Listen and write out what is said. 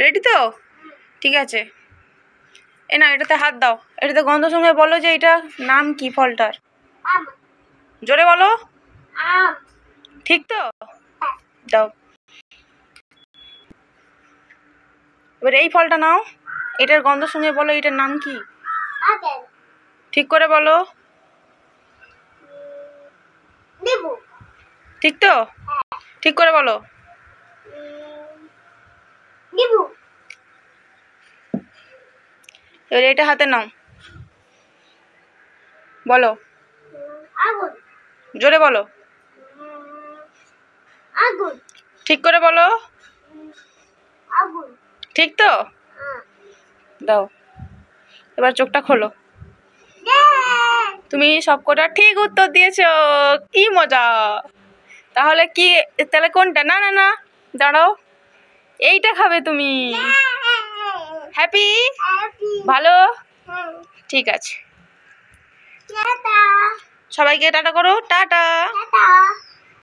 Ready তো? ঠিক আছে, এ না, এটাতে হাত দাও। এটাতে গন্ধ সঙ্গে বলো যে এটা নাম কি ফলটার? জোরে বলো। ঠিক তো? দাও। এবার এই ফলটা নাও, এটার গন্ধ শুনে বলো এটার নাম কি? ঠিক করে বলো। ঠিক তো? ঠিক করে বলো। এবার এটা হাতে নাও, বলো। জোরে বলো। ঠিক করে বলো। ঠিক তো? দাও। এবার চোখটা খোলো। তুমি সবকটা ঠিক উত্তর দিয়েছো, কি মজা। তাহলে কি, তাহলে কোনটা? না না না, দাঁড়াও, এইটা খাবে তুমি। হ্যাপি? ভালো, ঠিক আছে। সবাইকে টাটা করো। টাটা।